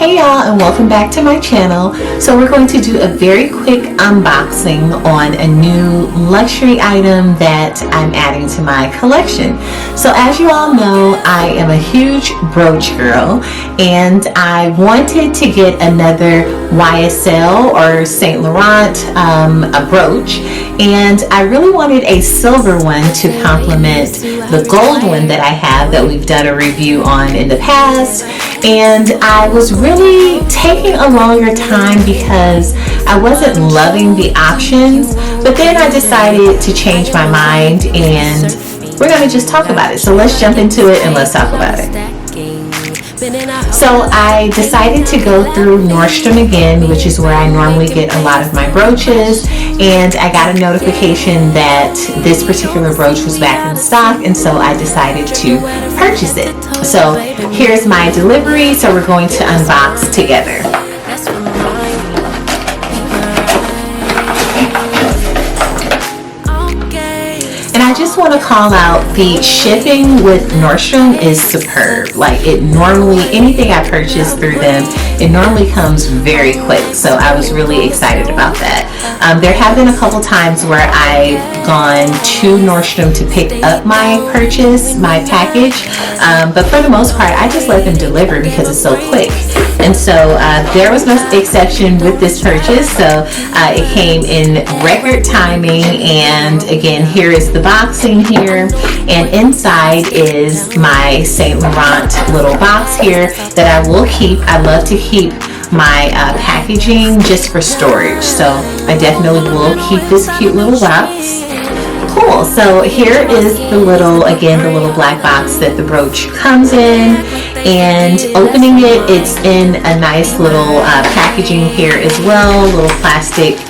Hey y'all, and welcome back to my channel. So we're going to do a very quick unboxing on a new luxury item that I'm adding to my collection. So as you all know, I am a huge brooch girl, and I wanted to get another YSL or Saint Laurent a brooch, and I really wanted a silver one to complement the gold one that I have that we've done a review on in the past. And I was really taking a longer time because I wasn't loving the options, but then I decided to change my mind and we're going to just talk about it. So let's jump into it and let's talk about it. So I decided to go through Nordstrom again, which is where I normally get a lot of my brooches, and I got a notification that this particular brooch was back in stock, and so I decided to purchase it. So here's my delivery, so we're going to unbox together. And I just want to call out, the shipping with Nordstrom is superb. Like, it normally, anything I purchase through them, it normally comes very quick. So I was really excited about that. There have been a couple times where I've gone to Nordstrom to pick up my purchase, my package. But for the most part, I just let them deliver because it's so quick. And so there was no exception with this purchase. So it came in record timing. And again, here is the boxing here, and inside is my Saint Laurent little box here that I will keep. I love to keep my packaging just for storage, so I definitely will keep this cute little box. Cool. So here is the little, again, the little black box that the brooch comes in, and opening it, it's in a nice little packaging here as well, little plastic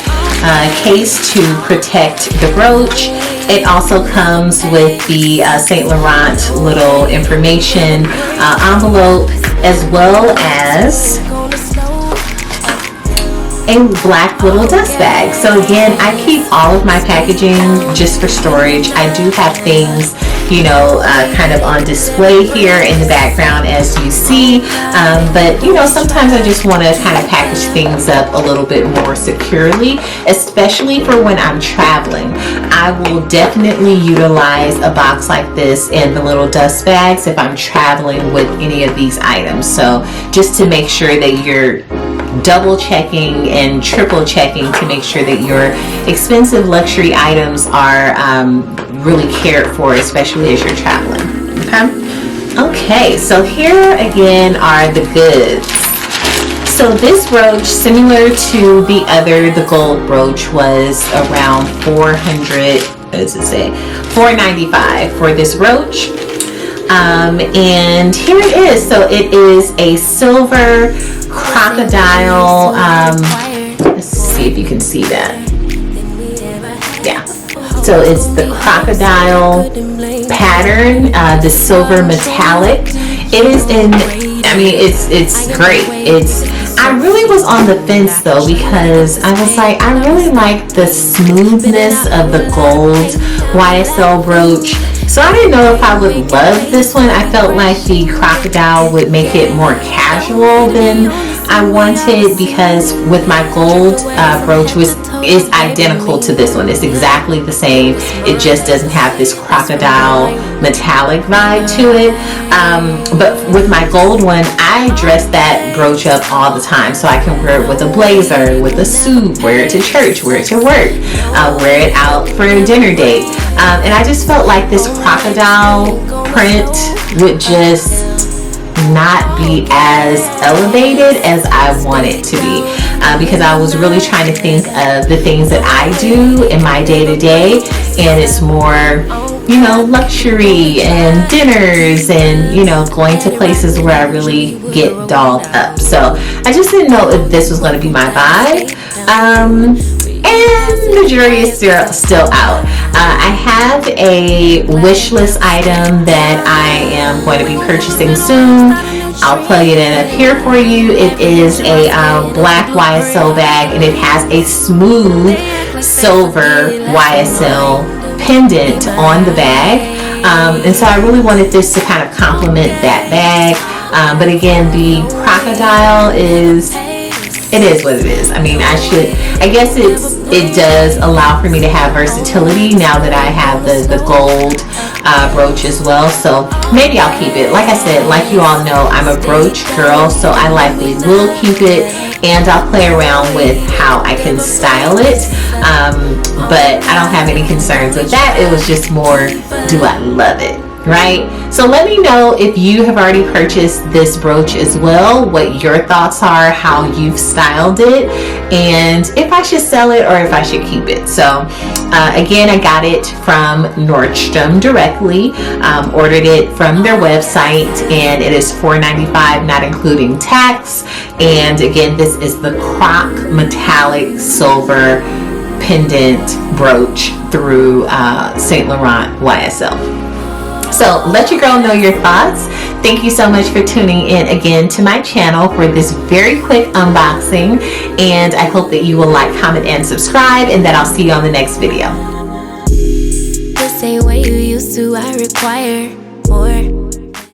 case to protect the brooch. It also comes with the Saint Laurent little information envelope, as well as a black little dust bag. So again, I keep all of my packaging just for storage. I do have things, you know, kind of on display here in the background as you see, but you know, sometimes I just want to kind of package things up a little bit more securely, especially for when I'm traveling. I will definitely utilize a box like this and the little dust bags if I'm traveling with any of these items. So just to make sure that you're double checking and triple checking to make sure that your expensive luxury items are really cared for, especially as you're traveling. Okay, so here again are the goods. So this brooch, similar to the other, the gold brooch, was around $495 for this brooch. And here it is. So it is a silver crocodile, let's see if you can see that. Yeah, so it's the crocodile pattern, the silver metallic. It is in, I mean, it's great. I really was on the fence though, because I was like, I really like the smoothness of the gold YSL brooch. So I didn't know if I would love this one. I felt like the crocodile would make it more casual than I wanted, because with my gold brooch is identical to this one. It's exactly the same. It just doesn't have this crocodile metallic vibe to it. But with my gold one, I dress that brooch up all the time. So I can wear it with a blazer, with a suit, wear it to church, wear it to work, wear it out for a dinner date. And I just felt like this crocodile print would just not be as elevated as I want it to be, because I was really trying to think of the things that I do in my day-to-day, and it's more, you know, luxury and dinners and, you know, going to places where I really get dolled up. So I just didn't know if this was going to be my vibe. And the jury is still out. I have a wish list item that I am going to be purchasing soon. I'll plug it in up here for you. It is a black YSL bag, and it has a smooth silver YSL pendant on the bag. And so I really wanted this to kind of complement that bag. But again, the crocodile is what it is. I mean, I guess it does allow for me to have versatility now that I have the gold brooch as well. So maybe I'll keep it. Like I said, like you all know, I'm a brooch girl, so I likely will keep it, and I'll play around with how I can style it. But I don't have any concerns with that. It was just more, do I love it? Right? So let me know if you have already purchased this brooch as well, what your thoughts are, how you've styled it, and if I should sell it or if I should keep it. So again, I got it from Nordstrom directly, ordered it from their website, and it is $4.95, not including tax. And again, this is the Croc metallic silver pendant brooch through Saint Laurent YSL. So let your girl know your thoughts. Thank you so much for tuning in again to my channel for this very quick unboxing, and I hope that you will like, comment, and subscribe, and that I'll see you on the next video. The same way you used to, I require more.